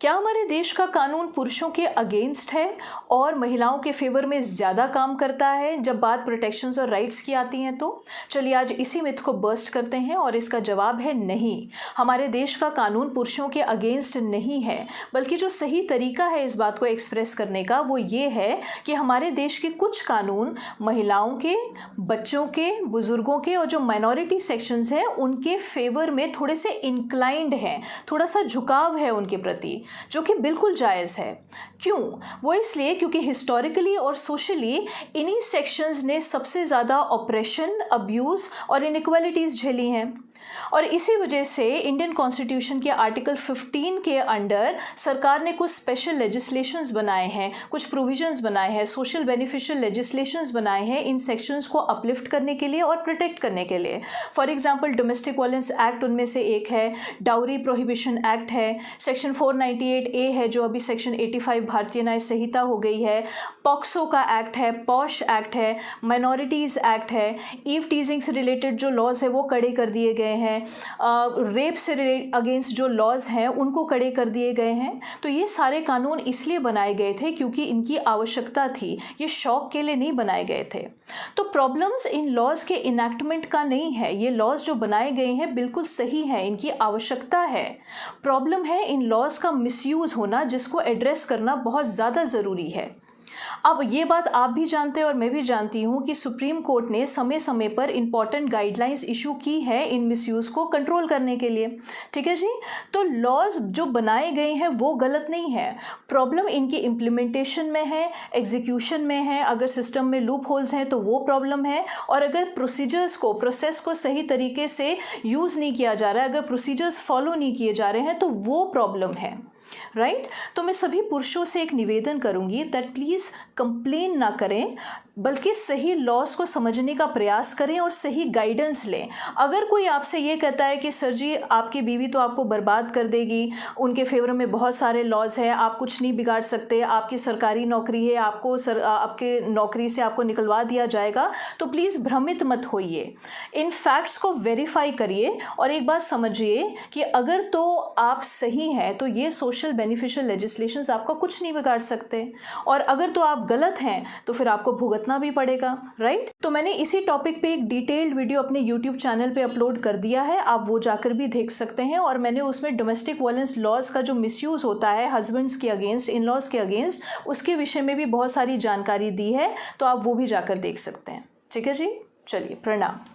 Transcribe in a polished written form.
क्या हमारे देश का कानून पुरुषों के अगेंस्ट है और महिलाओं के फेवर में ज़्यादा काम करता है जब बात प्रोटेक्शंस और राइट्स की आती हैं? तो चलिए आज इसी मिथ को बर्स्ट करते हैं और इसका जवाब है नहीं। हमारे देश का कानून पुरुषों के अगेंस्ट नहीं है, बल्कि जो सही तरीका है इस बात को एक्सप्रेस करने का वो ये है कि हमारे देश के कुछ कानून महिलाओं के, बच्चों के, बुजुर्गों के और जो माइनॉरिटी सेक्शंस हैं उनके फेवर में थोड़े से इंक्लाइंड हैं, थोड़ा सा झुकाव है उनके प्रति, जो कि बिल्कुल जायज़ है। क्यों? वो इसलिए क्योंकि हिस्टोरिकली और सोशली इन्हीं सेक्शंस ने सबसे ज़्यादा ऑपरेशन, अब्यूज़ और इनइक्वालिटीज़ झेली हैं और इसी वजह से इंडियन कॉन्स्टिट्यूशन के आर्टिकल 15 के अंडर सरकार ने कुछ स्पेशल लेजिस्लेशंस बनाए हैं, कुछ प्रोविजंस बनाए हैं, सोशल बेनिफिशियल लेजिस्लेशंस बनाए हैं इन सेक्शंस को अपलिफ्ट करने के लिए और प्रोटेक्ट करने के लिए। For example domestic violence act उनमें से एक है, डाउरी प्रोहिबिशन एक्ट है, सेक्शन 498A है जो अभी सेक्शन 85 भारतीय न्याय संहिता हो गई है, पॉक्सो का एक्ट है, पॉश एक्ट है, माइनॉरिटीज़ एक्ट है, ईव टीजिंग से रिलेटेड जो लॉज है वो कड़े कर दिए गए हैं, रेप से अगेंस्ट जो लॉज हैं उनको कड़े कर दिए गए हैं। तो ये सारे कानून इसलिए बनाए गए थे क्योंकि इनकी आवश्यकता थी, ये शौक के लिए नहीं बनाए गए थे। तो प्रॉब्लम्स इन लॉज के इनैक्टमेंट का नहीं है, ये लॉज जो बनाए गए हैं बिल्कुल सही है, इनकी आवश्यकता है। प्रॉब्लम है इन लॉज का मिसयूज़ होना, जिसको एड्रेस करना बहुत ज़्यादा ज़रूरी है। अब ये बात आप भी जानते हैं और मैं भी जानती हूँ कि सुप्रीम कोर्ट ने समय समय पर इंपॉर्टेंट गाइडलाइंस इशू की है इन मिसयूज़ को कंट्रोल करने के लिए। ठीक है जी, तो लॉज जो बनाए गए हैं वो गलत नहीं है, प्रॉब्लम इनकी इम्प्लीमेंटेशन में है, एग्जीक्यूशन में है। अगर सिस्टम में लूप होल्स हैं तो वो प्रॉब्लम है, और अगर प्रोसीजर्स को, प्रोसेस को सही तरीके से यूज़ नहीं किया जा रहा है, अगर प्रोसीजर्स फॉलो नहीं किए जा रहे हैं तो वो प्रॉब्लम है। राइट? तो मैं सभी पुरुषों से एक निवेदन करूंगी दैट प्लीज़ कंप्लेन ना करें, बल्कि सही लॉस को समझने का प्रयास करें और सही गाइडेंस लें। अगर कोई आपसे ये कहता है कि सर जी आपकी बीवी तो आपको बर्बाद कर देगी, उनके फेवर में बहुत सारे लॉज हैं, आप कुछ नहीं बिगाड़ सकते, आपकी सरकारी नौकरी है, आपके नौकरी से आपको निकलवा दिया जाएगा, तो प्लीज़ भ्रमित मत होइए। इन फैक्ट्स को वेरीफाई करिए और एक बात समझिए कि अगर तो आप सही हैं तो ये सोशल बेनिफिशियल लेजिस्लेशंस आपका कुछ नहीं बिगाड़ सकते, और अगर तो आप गलत हैं तो फिर आपको भुगतना भी पड़ेगा। राइट? तो मैंने इसी टॉपिक पे एक डिटेल्ड वीडियो अपने यूट्यूब चैनल पे अपलोड कर दिया है, आप वो जाकर भी देख सकते हैं, और मैंने उसमें डोमेस्टिक वायलेंस लॉज का जो मिसयूज़ होता है हस्बैंड्स के अगेंस्ट, इन लॉज के अगेंस्ट, उसके विषय में भी बहुत सारी जानकारी दी है, तो आप वो भी जाकर देख सकते हैं। ठीक है जी, चलिए प्रणाम।